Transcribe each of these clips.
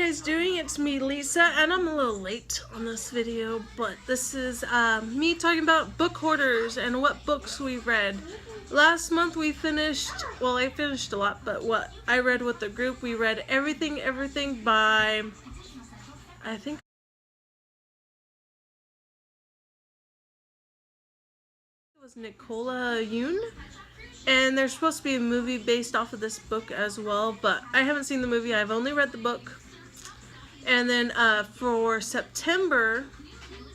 guys doing? It's me, Lisa, and I'm a little late on this video, but this is me talking about book hoarders and what books we read. Last month we finished, well, I finished a lot, but what I read with the group, we read Everything by, I think it was Nicola Yoon. And there's supposed to be a movie based off of this book as well, but I haven't seen the movie. I've only read the book. And then for September,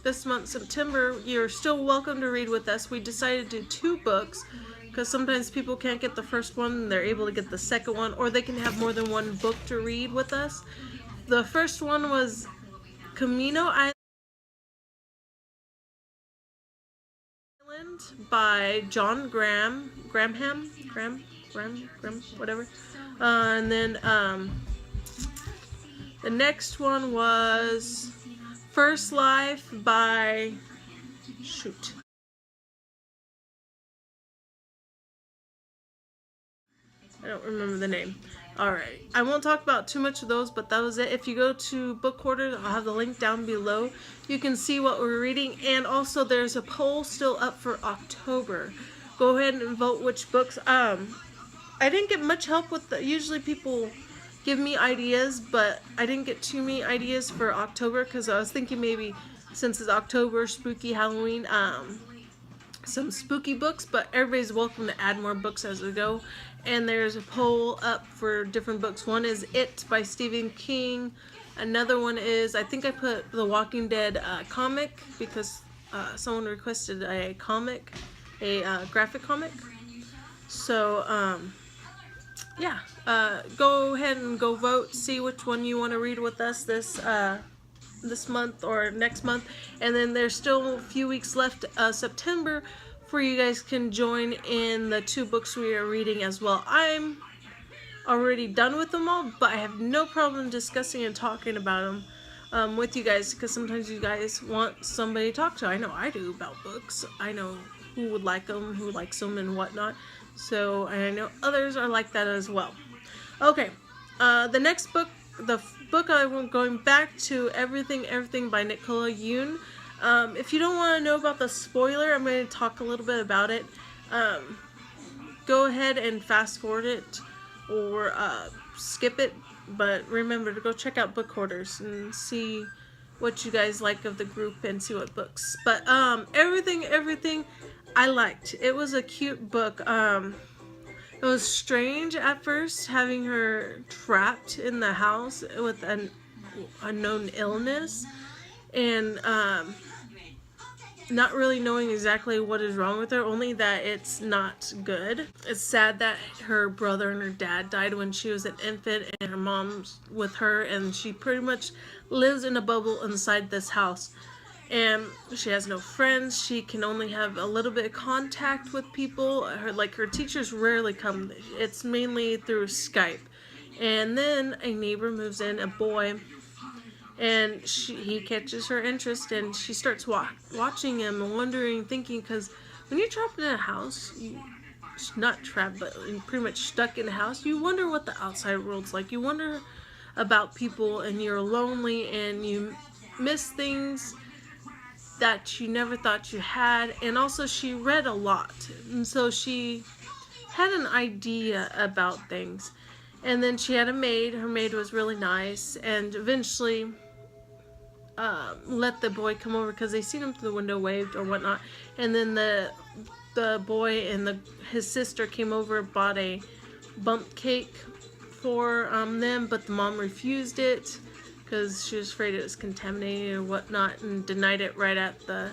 this month, September, you're still welcome to read with us. We decided to do 2 books because sometimes people can't get the first one and they're able to get the second one, or they can have more than one book to read with us. The first one was Camino Island by John Graham, whatever. And then the next one was First Life by, I don't remember the name. Alright, I won't talk about too much of those, but that was it. If you go to book hoarders, I'll have the link down below. You can see what we're reading, and also there's a poll still up for October. Go ahead and vote which books. I didn't get much help with the, usually people give me ideas, but I didn't get too many ideas for October because I was thinking maybe since it's October, spooky Halloween, some spooky books, but everybody's welcome to add more books as we go. And there's a poll up for different books. One is It by Stephen King. Another one is, I think I put The Walking Dead comic because someone requested a comic, a graphic comic. So yeah, go ahead and go vote, see which one you want to read with us this month or next month. And then there's still a few weeks left, September, where you guys can join in the 2 books we are reading as well. I'm already done with them all, but I have no problem discussing and talking about them with you guys, because sometimes you guys want somebody to talk to. I know I do about books. I know who would like them, who likes them, and whatnot. So I know others are like that as well. Okay, the next book, the book I'm going back to, Everything by Nicola Yoon. If you don't want to know about the spoiler, I'm going to talk a little bit about it. Go ahead and fast forward it or skip it, but remember to go check out book hoarders and see what you guys like of the group and see what books. But Everything I liked. It was a cute book. It was strange at first having her trapped in the house with an unknown illness, and not really knowing exactly what is wrong with her, only that it's not good. It's sad that her brother and her dad died when she was an infant, and her mom's with her, and she pretty much lives in a bubble inside this house. And she has no friends. She can only have a little bit of contact with people. Her teachers rarely come. It's mainly through Skype. And then a neighbor moves in, a boy, and he catches her interest, and she starts watching him and wondering, thinking, because when you're trapped in a house, not trapped, but pretty much stuck in a house, you wonder what the outside world's like. You wonder about people, and you're lonely, and you miss things that you never thought you had. And also she read a lot, and so she had an idea about things. And then she had a maid. Her maid was really nice, and eventually let the boy come over because they seen him through the window, waved or whatnot. And then the boy and his sister came over, bought a bump cake for them, but the mom refused it because she was afraid it was contaminated or whatnot, and denied it right at the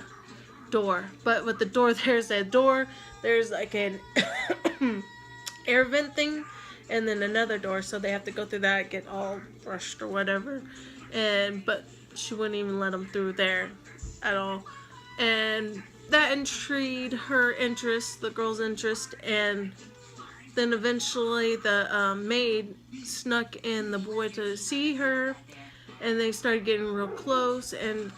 door. But with the door, there's like an air vent thing, and then another door, so they have to go through that, get all brushed or whatever. But she wouldn't even let them through there at all, and that intrigued her interest, the girl's interest. And then eventually the maid snuck in the boy to see her, and they started getting real close. And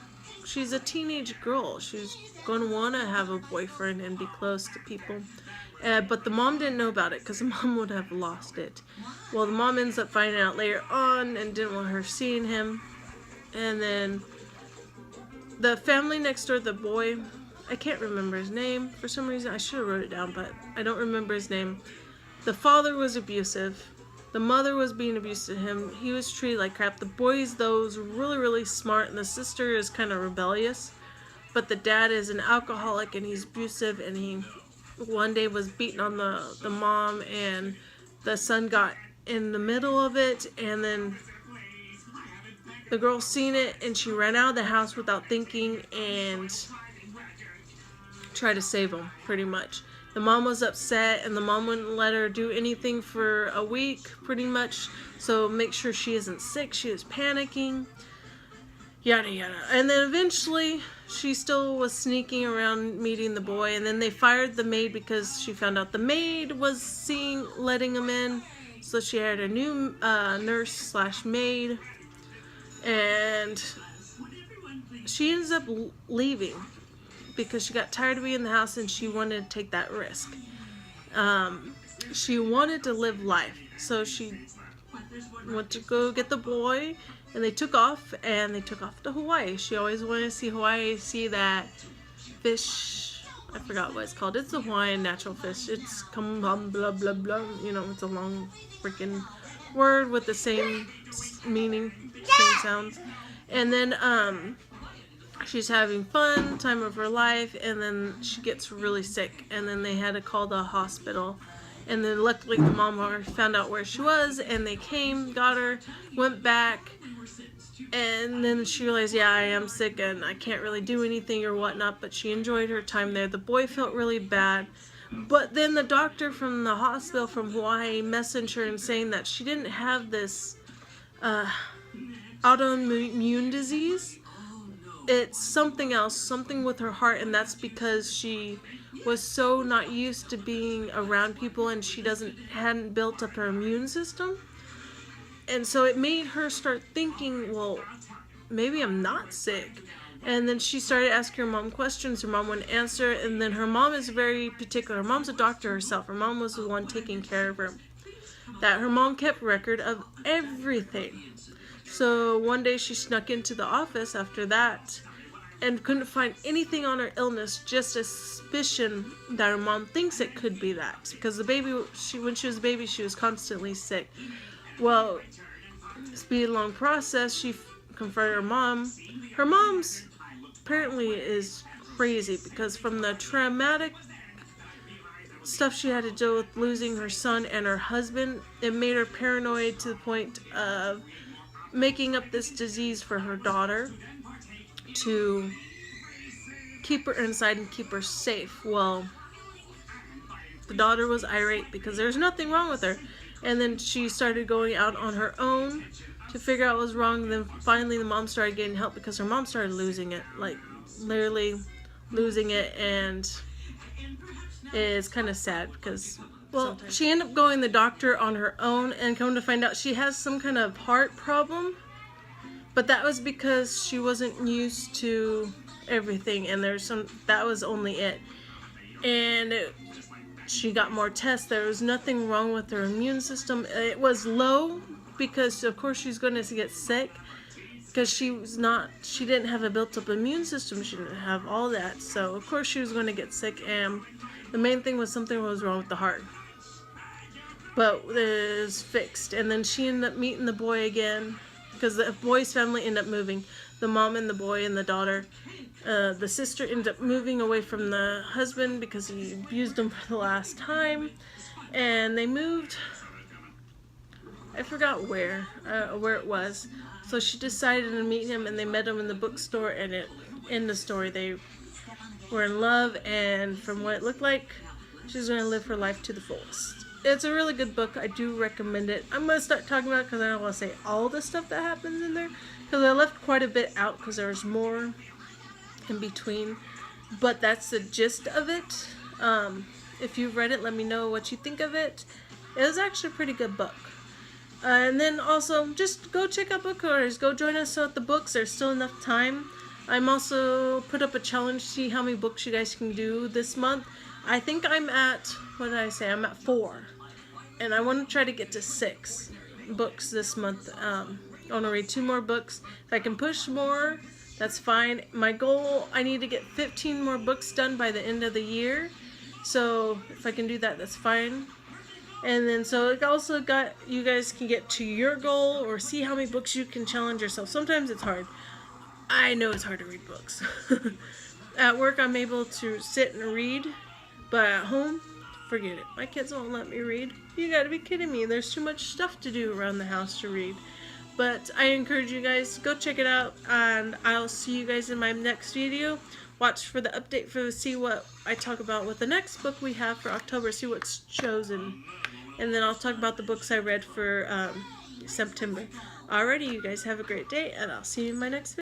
she's a teenage girl. She's going to want to have a boyfriend and be close to people. But the mom didn't know about it because the mom would have lost it. Well, the mom ends up finding out later on and didn't want her seeing him. And then the family next door, the boy, I can't remember his name. For some reason, I should have wrote it down, but I don't remember his name. The father was abusive. The mother was being abusive to him. He was treated like crap. The boys, though, was really, really smart, and the sister is kind of rebellious. But the dad is an alcoholic, and he's abusive, and he one day was beating on the mom, and the son got in the middle of it, and then the girl seen it, and she ran out of the house without thinking and tried to save him, pretty much. The mom was upset, and the mom wouldn't let her do anything for a week, pretty much, so make sure she isn't sick. She was panicking, yada yada. And then eventually, she still was sneaking around meeting the boy, and then they fired the maid because she found out the maid was letting him in, so she hired a new nurse slash maid, and she ends up leaving because she got tired of being in the house and she wanted to take that risk. She wanted to live life, so she went to go get the boy, and they took off to Hawaii. She always wanted to see Hawaii, see that fish. I forgot what it's called. It's the Hawaiian natural fish. It's blah blah blah blah. You know, it's a long freaking word with the same meaning, same sounds. And then she's having fun, time of her life, and then she gets really sick, and then they had to call the hospital. And then luckily the mom found out where she was, and they came, got her, went back, and then she realized, yeah, I am sick and I can't really do anything or whatnot, but she enjoyed her time there. The boy felt really bad, but then the doctor from the hospital from Hawaii messaged her and saying that she didn't have this autoimmune disease. It's something else, something with her heart, and that's because she was so not used to being around people, and she hadn't built up her immune system. And so it made her start thinking, well, maybe I'm not sick. And then she started asking her mom questions. Her mom wouldn't answer, and then her mom is very particular. Her mom's a doctor herself. Her mom was the one taking care of her. That her mom kept record of everything. So one day she snuck into the office after that and couldn't find anything on her illness, just a suspicion that her mom thinks it could be that. Because the baby, when she was a baby, she was constantly sick. Well, speed along process, she confronted her mom. Her mom's apparently is crazy because from the traumatic stuff she had to deal with losing her son and her husband, it made her paranoid to the point of making up this disease for her daughter to keep her inside and keep her safe. Well, the daughter was irate because there's nothing wrong with her, and then she started going out on her own to figure out what was wrong. And then finally the mom started getting help because her mom started losing it, like literally losing it, and it's kind of sad because she ended up going to the doctor on her own, and come to find out she has some kind of heart problem, but that was because she wasn't used to everything, and that was only it. And she got more tests. There was nothing wrong with her immune system. It was low because of course she's going to get sick because she didn't have a built-up immune system. She didn't have all that, so of course she was going to get sick, and the main thing was something was wrong with the heart. But it was fixed. And then she ended up meeting the boy again because the boy's family ended up moving. The mom and the boy and the daughter. The sister ended up moving away from the husband because he abused them for the last time. And they moved, I forgot where it was. So she decided to meet him, and they met him in the bookstore, and in the story they were in love, and from what it looked like, she's going to live her life to the fullest. It's a really good book. I do recommend it. I'm going to start talking about it because I don't want to say all the stuff that happens in there, because I left quite a bit out because there's more in between. But that's the gist of it. If you've read it, let me know what you think of it. It was actually a pretty good book. And then also, just go check out Book Hoarders. Go join us at the books. There's still enough time. I'm also put up a challenge to see how many books you guys can do this month. I think I'm at, what did I say? I'm at 4. And I want to try to get to 6 books this month. I want to read 2 more books. If I can push more, that's fine. My goal, I need to get 15 more books done by the end of the year. So if I can do that, that's fine. And then so it also got, you guys can get to your goal or see how many books you can challenge yourself. Sometimes it's hard. I know it's hard to read books. At work, I'm able to sit and read, but at home, forget it. My kids won't let me read. You gotta be kidding me. There's too much stuff to do around the house to read. But I encourage you guys, go check it out, and I'll see you guys in my next video. Watch for the update see what I talk about with the next book we have for October, see what's chosen. And then I'll talk about the books I read for September. Alrighty, you guys have a great day, and I'll see you in my next video.